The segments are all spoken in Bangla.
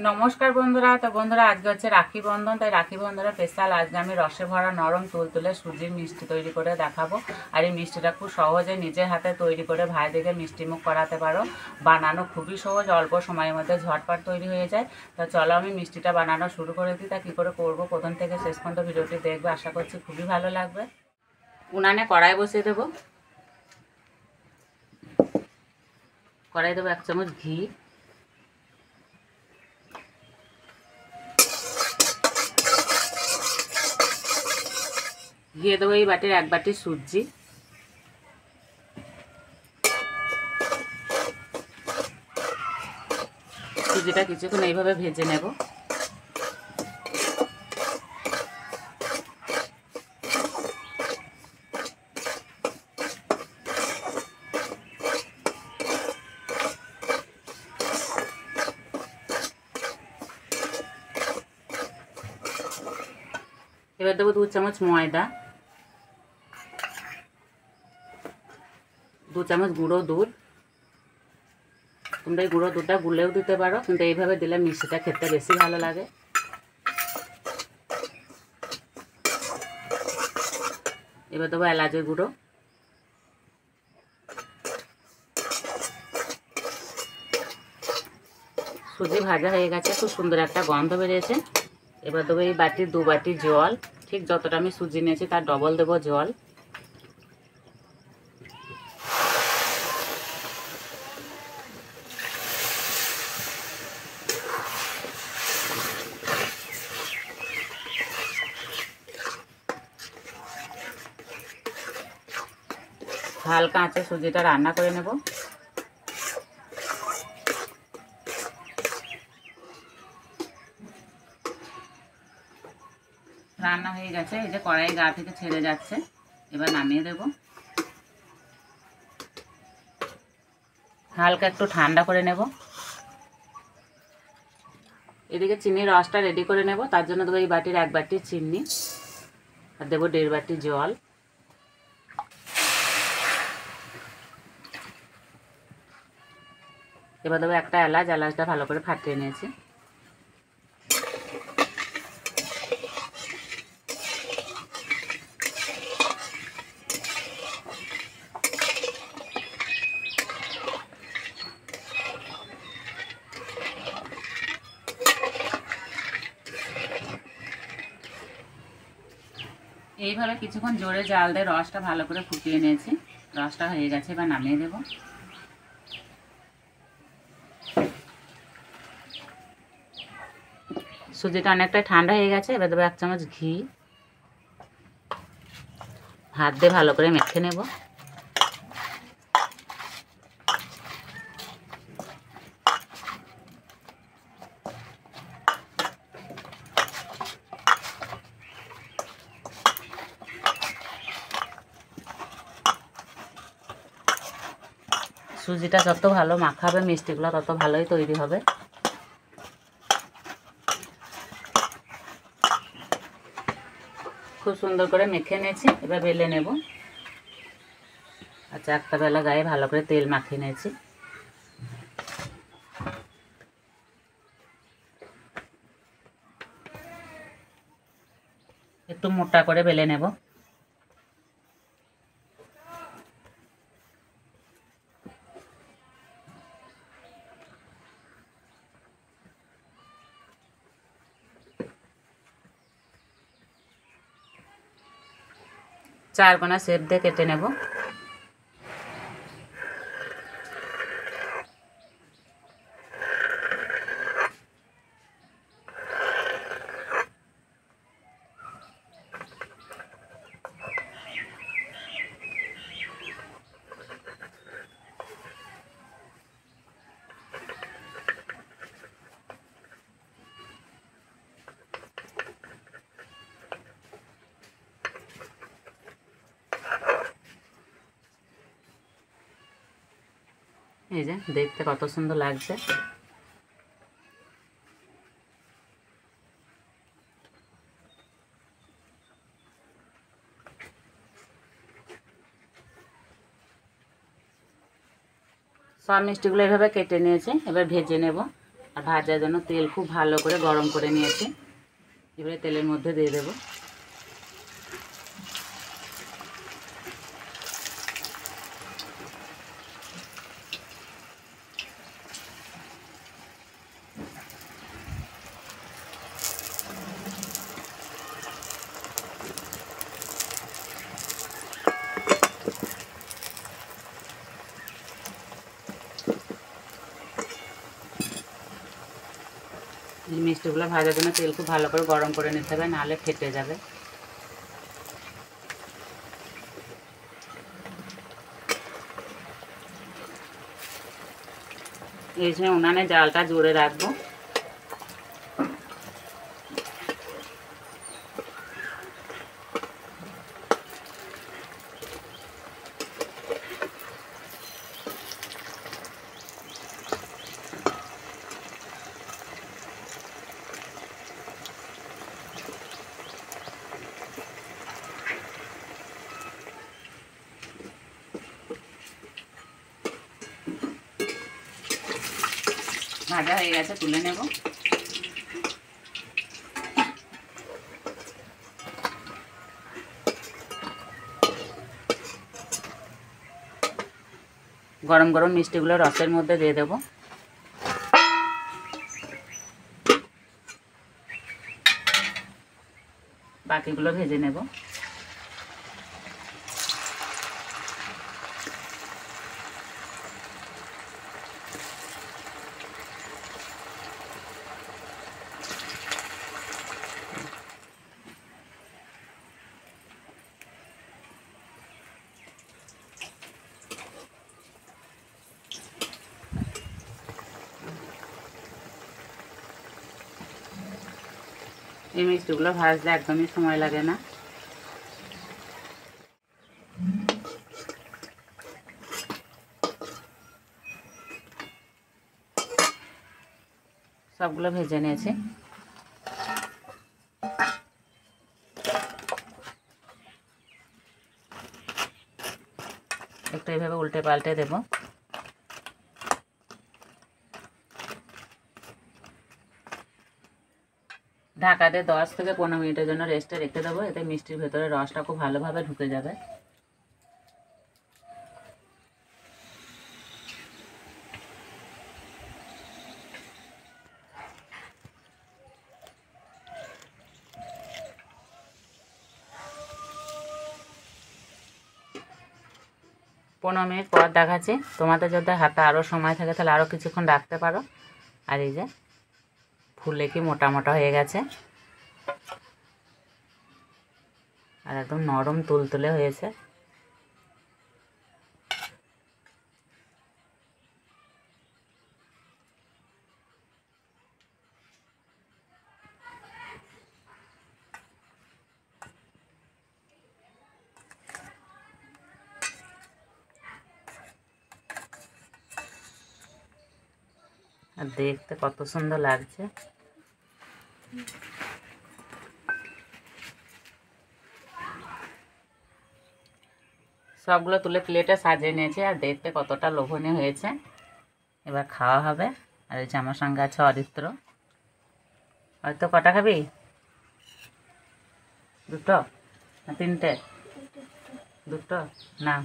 নমস্কার বন্ধুরা। তো বন্ধুরা, আজকে হচ্ছে রাখি বন্ধন, তাই রাখি বন্ধনের স্পেশাল আজকে আমি রসে ভরা নরম তুলতুলে সুজির মিষ্টি তৈরি করে দেখাবো। আর এই মিষ্টিটা খুব সহজে নিজের হাতে তৈরি করে ভাইদেরকে মিষ্টিমুখ করাতে পারো। বানানো খুবই সহজ, অল্প সময়ের মধ্যে ঝটপট তৈরি হয়ে যায়। তো চলো আমি মিষ্টিটা বানানো শুরু করে দিই। তা কী করে করবো প্রথম থেকে শেষ পর্যন্ত ভিডিওটি দেখবে, আশা করছি খুবই ভালো লাগবে। উনানে কড়াই বসিয়ে দেবো। কড়াই দেবো 1 চামচ ঘি, দিয়ে দেবো এই বাটির 1 বাটি সুজি, সুজিটা কিছুক্ষণ এইভাবে ভেজে নেব। এবার দেবো 2 চামচ ময়দা, 2 চামচ গুঁড়ো দুধ। তোমরা এই গুঁড়ো দুধটা গুলেও দিতে পারো, কিন্তু এইভাবে দিলে মিষ্টিটা খেতে বেশি ভালো লাগে। এবার দেবো এলাচের গুঁড়ো, সুজি ভাজা হয়ে গেছে, খুব সুন্দর একটা গন্ধ বেরিয়েছে। এবার দেবো এই বাটির 2 বাটি জল, ঠিক যতটা আমি সুজি নিয়েছি তার ডবল দেবো জল। হালকা আঁচে সুজিটা রান্না করে নেব। রান্না হয়ে গেছে, এই যে কড়াই গা থেকে ছেড়ে যাচ্ছে। এবার নামিয়ে দেব। হালকা একটু ঠান্ডা করে নেব। এদিকে চিনির রসটা রেডি করে নেব। তার জন্য দেবো এই বাটির 1 বাটি চিনি, আর দেবো 1.5 বাটি জল। এবার দেবো একটা এলাচ, এলাচটা ভালো করে ফাটিয়ে নিয়েছি। এইভাবে কিছুক্ষণ জোরে জাল দিয়ে রসটা ভালো করে ফুটিয়ে নিয়েছি। রসটা হয়ে গেছে, এবার নামিয়ে দেব। সুজিটা অনেকটা ঠান্ডা হয়ে গেছে। এবার দেবো 1 চামচ ঘি, হাত দিয়ে ভালো করে মেখে নেব। সুজিটা যত ভালো মাখাবে মিষ্টিগুলো তত ভালোই তৈরি হবে। খুব সুন্দর করে মেখে নিয়েছি, এবার বেলে নেব। আচ্ছা, একটা বেলা গায়ে ভালো করে তেল মাখিয়ে নিয়েছি। একটু মোটা করে বেলে নেব। চার কোনা শেপ দিয়ে কেটে নেব। এই যে দেখতে কত সুন্দর লাগছে। সব মিষ্টিগুলো এভাবে কেটে নিয়েছি, এবার ভেজে নেব। আর ভাজার জন্য তেল খুব ভালো করে গরম করে নিয়েছি। এবারে তেলের মধ্যে দিয়ে দেবো। এই মিষ্টিগুলো ভাজার জন্য তেল খুব ভালো করে গরম করে নিতে হবে, নাহলে ফেটে যাবে। এই সময় উনানে জালটা জোরে রাখবো। ভাজা হয়ে গেছে, তুলে নেব। গরম গরম মিষ্টিগুলো রসের মধ্যে দিয়ে দেব। বাকিগুলো ভেজে নেব। এই মিষ্টিগুলো ভাজতে একদমই সময় লাগে না। সবগুলো ভেজে নিয়েছি। একটু এইভাবে উল্টে পাল্টে দেব। ঢাকা দিয়ে 10 থেকে 15 মিনিটের জন্য রেস্টে রেখে দেবো, এতে মিষ্টির ভেতরে রসটা খুব ভালোভাবে ঢুকে যাবে। পনেরো মিনিট পর দেখাচ্ছি। তোমাদের যদি হাতে আরও সময় থাকে তাহলে আরও কিছুক্ষণ রাখতে পারো। আর এই যে ফুলে কি মোটা মোটা হয়ে গেছে, আর একদম নরম তুলতুলে হয়েছে। আর দেখতে কত সুন্দর লাগছে। সবগুলো তুলে প্লেটে সাজিয়ে নিয়েছি, আর দেখতে কতটা লোভনীয় হয়েছে। এবার খাওয়া হবে। আর এই যে আমার সঙ্গে আছে অরিত্র। হয়তো কটা খাবি? দুটো না তিনটে? দুটো না।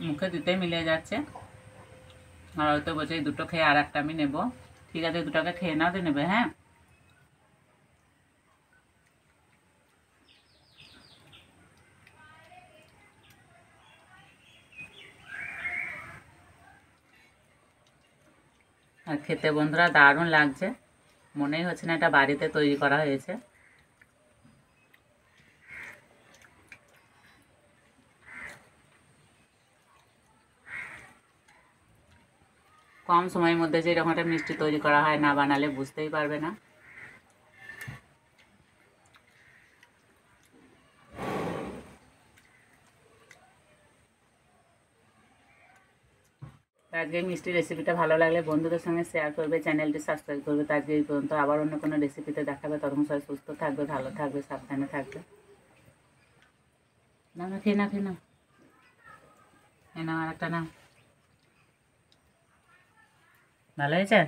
মুখে দিতেই মিলে যাচ্ছে। আর হয়তো বলছে এই দুটো খেয়ে আর একটা আমি নেবো। ঠিক আছে, দুটোকে খেয়ে নাও, দিয়ে নেবে। হ্যাঁ, আর খেতে বন্ধুরা দারুণ লাগছে। মনেই হচ্ছে না এটা বাড়িতে তৈরি করা হয়েছে। কম সময়ের মধ্যে যে এরকম একটা মিষ্টি তৈরি করা হয়, না বানালে বুঝতেই পারবে না। আজকে মিষ্টি রেসিপিটা ভালো লাগলে বন্ধুদের সঙ্গে শেয়ার করবে, চ্যানেলটি সাবস্ক্রাইব করবে। তো আজকে এই পর্যন্ত, আবার অন্য কোনো রেসিপিতে দেখাবে। তখন সবাই সুস্থ থাকবে, ভালো থাকবে, সাবধানে থাকবে। না না, খেয়ে না, খেয়ে না, আর একটা না। ভালো হয়েছে।